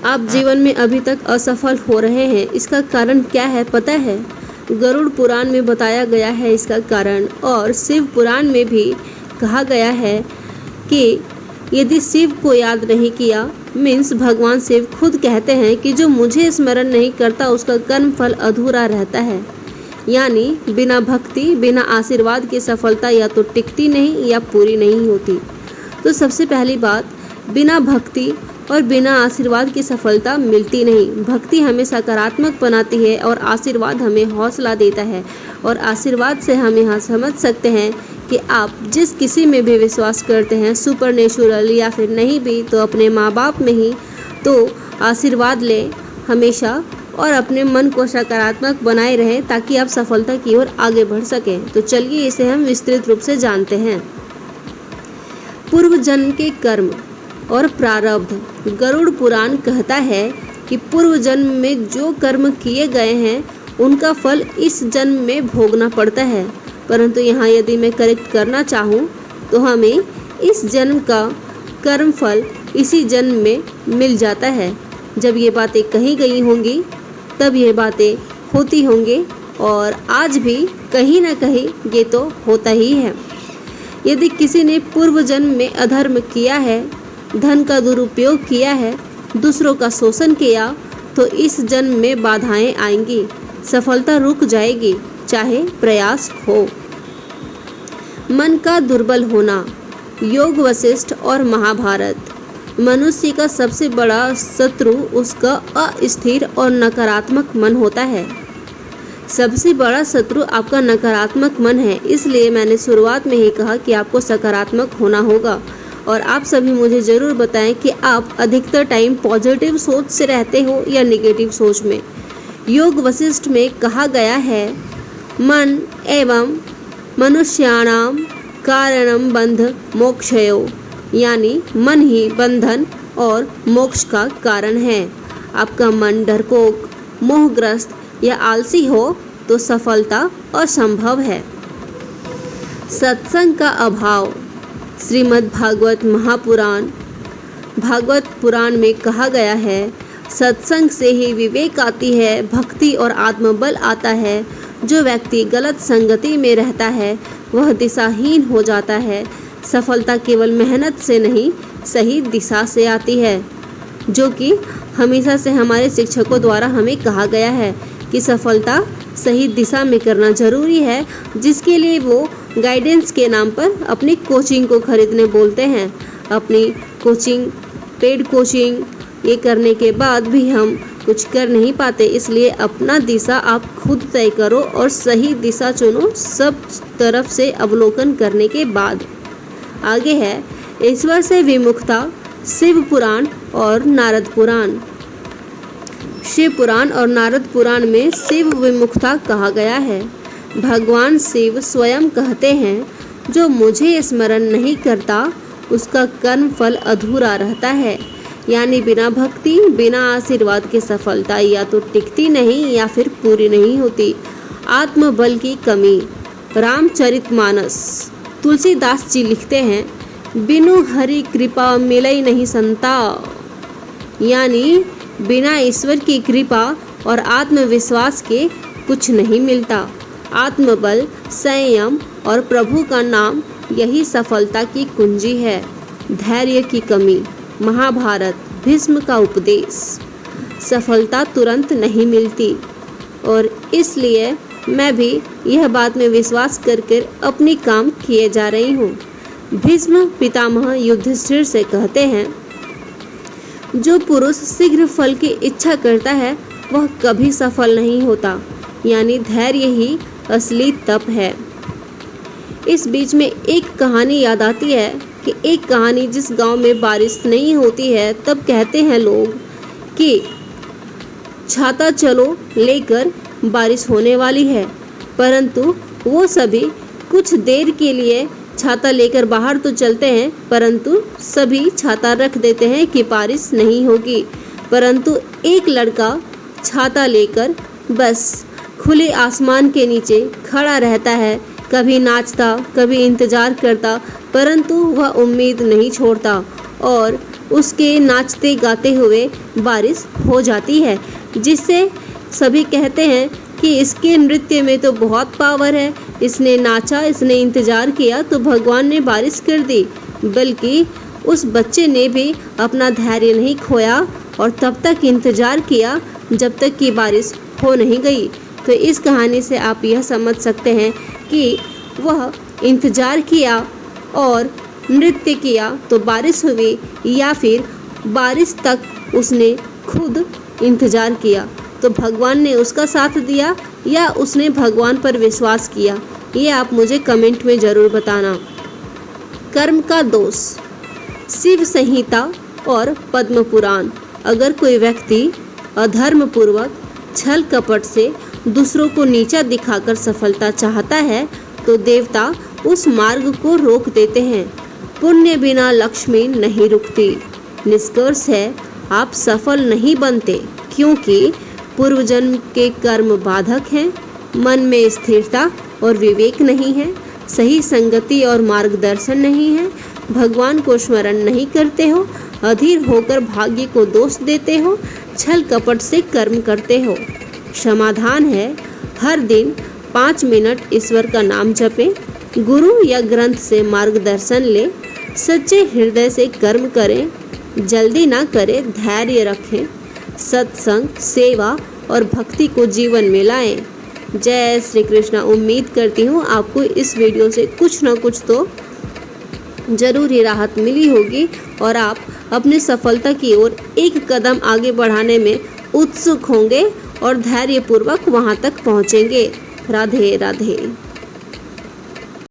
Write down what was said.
आप जीवन में अभी तक असफल हो रहे हैं, इसका कारण क्या है पता है? गरुड़ पुराण में बताया गया है इसका कारण, और शिव पुराण में भी कहा गया है कि यदि शिव को याद नहीं किया, मीन्स भगवान शिव खुद कहते हैं कि जो मुझे स्मरण नहीं करता उसका कर्म फल अधूरा रहता है। यानी बिना भक्ति, बिना आशीर्वाद की सफलता या तो टिकती नहीं या पूरी नहीं होती। तो सबसे पहली बात, बिना भक्ति और बिना आशीर्वाद की सफलता मिलती नहीं। भक्ति हमें सकारात्मक बनाती है और आशीर्वाद हमें हौसला देता है, और आशीर्वाद से हम यहाँ समझ सकते हैं कि आप जिस किसी में भी विश्वास करते हैं, सुपर नेचुरल या फिर नहीं भी तो अपने माँ बाप में ही, तो आशीर्वाद लें हमेशा और अपने मन को सकारात्मक बनाए रहें ताकि आप सफलता की ओर आगे बढ़ सकें। तो चलिए इसे हम विस्तृत रूप से जानते हैं। पूर्व जन्म के कर्म और प्रारब्ध। गरुड़ पुराण कहता है कि पूर्व जन्म में जो कर्म किए गए हैं उनका फल इस जन्म में भोगना पड़ता है, परंतु यहाँ यदि मैं करेक्ट करना चाहूँ तो हमें इस जन्म का कर्म फल इसी जन्म में मिल जाता है। जब ये बातें कही गई होंगी तब ये बातें होती होंगी, और आज भी कहीं ना कहीं ये तो होता ही है। यदि किसी ने पूर्व जन्म में अधर्म किया है, धन का दुरुपयोग किया है, दूसरों का शोषण किया, तो इस जन्म में बाधाएं आएंगी, सफलता रुक जाएगी, चाहे प्रयास हो। मन का दुर्बल होना। योग वशिष्ठ और महाभारत। मनुष्य का सबसे बड़ा शत्रु उसका अस्थिर और नकारात्मक मन होता है। सबसे बड़ा शत्रु आपका नकारात्मक मन है, इसलिए मैंने शुरुआत में ही कहा कि आपको सकारात्मक होना होगा। और आप सभी मुझे ज़रूर बताएं कि आप अधिकतर टाइम पॉजिटिव सोच से रहते हो या नेगेटिव सोच में। योग वशिष्ठ में कहा गया है, मन एवं मनुष्याणाम कारणम बंध मोक्षयो, यानी मन ही बंधन और मोक्ष का कारण है। आपका मन डरपोक, मोहग्रस्त या आलसी हो तो सफलता असंभव है। सत्संग का अभाव। श्रीमद् भागवत महापुराण भागवत पुराण में कहा गया है, सत्संग से ही विवेक आती है, भक्ति और आत्मबल आता है। जो व्यक्ति गलत संगति में रहता है वह दिशाहीन हो जाता है। सफलता केवल मेहनत से नहीं, सही दिशा से आती है, जो कि हमेशा से हमारे शिक्षकों द्वारा हमें कहा गया है कि सफलता सही दिशा में करना जरूरी है, जिसके लिए वो गाइडेंस के नाम पर अपनी कोचिंग को खरीदने बोलते हैं। अपनी कोचिंग, पेड कोचिंग ये करने के बाद भी हम कुछ कर नहीं पाते, इसलिए अपना दिशा आप खुद तय करो और सही दिशा चुनो, सब तरफ से अवलोकन करने के बाद। आगे है ईश्वर से विमुखता। शिव पुराण और नारद पुराण। शिव पुराण और नारद पुराण में शिव विमुखता कहा गया है। भगवान शिव स्वयं कहते हैं, जो मुझे स्मरण नहीं करता उसका कर्म फल अधूरा रहता है। यानी बिना भक्ति, बिना आशीर्वाद की सफलता या तो टिकती नहीं या फिर पूरी नहीं होती। आत्मबल की कमी। रामचरितमानस। तुलसीदास जी लिखते हैं, बिनु हरि कृपा मिलई नहीं संता। यानी बिना ईश्वर की कृपा और आत्मविश्वास के कुछ नहीं मिलता। आत्मबल, संयम और प्रभु का नाम यही सफलता की कुंजी है। धैर्य की कमी। महाभारत। भीष्म का उपदेश। सफलता तुरंत नहीं मिलती, और इसलिए मैं भी यह बात में विश्वास करके अपनी काम किए जा रही हूँ। भीष्म पितामह युधिष्ठिर से कहते हैं, जो पुरुष शीघ्र फल की इच्छा करता है वह कभी सफल नहीं होता। यानी धैर्य ही असली तप है। इस बीच में एक कहानी याद आती है कि एक कहानी, जिस गांव में बारिश नहीं होती है तब कहते हैं लोग कि छाता चलो लेकर बारिश होने वाली है, परंतु वो सभी कुछ देर के लिए छाता लेकर बाहर तो चलते हैं, परंतु सभी छाता रख देते हैं कि बारिश नहीं होगी। परंतु एक लड़का छाता लेकर बस खुले आसमान के नीचे खड़ा रहता है, कभी नाचता, कभी इंतजार करता, परंतु वह उम्मीद नहीं छोड़ता और उसके नाचते गाते हुए बारिश हो जाती है, जिससे सभी कहते हैं कि इसके नृत्य में तो बहुत पावर है, इसने नाचा, इसने इंतज़ार किया तो भगवान ने बारिश कर दी। बल्कि उस बच्चे ने भी अपना धैर्य नहीं खोया और तब तक इंतज़ार किया जब तक कि बारिश हो नहीं गई। तो इस कहानी से आप यह समझ सकते हैं कि वह इंतज़ार किया और नृत्य किया तो बारिश हुई, या फिर बारिश तक उसने खुद इंतज़ार किया तो भगवान ने उसका साथ दिया, या उसने भगवान पर विश्वास किया। ये आप मुझे कमेंट में ज़रूर बताना। कर्म का दोष, शिव संहिता और पद्म पुराण। अगर कोई व्यक्ति अधर्म पूर्वक छल कपट से दूसरों को नीचा दिखाकर सफलता चाहता है तो देवता उस मार्ग को रोक देते हैं। पुण्य बिना लक्ष्मी नहीं रुकती। निष्कर्ष है, आप सफल नहीं बनते क्योंकि पूर्व जन्म के कर्म बाधक हैं, मन में स्थिरता और विवेक नहीं है, सही संगति और मार्गदर्शन नहीं है, भगवान को स्मरण नहीं करते हो, अधीर होकर भाग्य को दोष देते हो, छल कपट से कर्म करते हो। समाधान है, हर दिन 5 मिनट ईश्वर का नाम जपें, गुरु या ग्रंथ से मार्गदर्शन लें, सच्चे हृदय से कर्म करें, जल्दी ना करें, धैर्य रखें, सत्संग, सेवा और भक्ति को जीवन में लाएं। जय श्री कृष्णा। उम्मीद करती हूँ आपको इस वीडियो से कुछ ना कुछ तो ज़रूर ही राहत मिली होगी और आप अपनी सफलता की ओर एक कदम आगे बढ़ाने में उत्सुक होंगे और धैर्यपूर्वक वहाँ तक पहुँचेंगे। राधे राधे।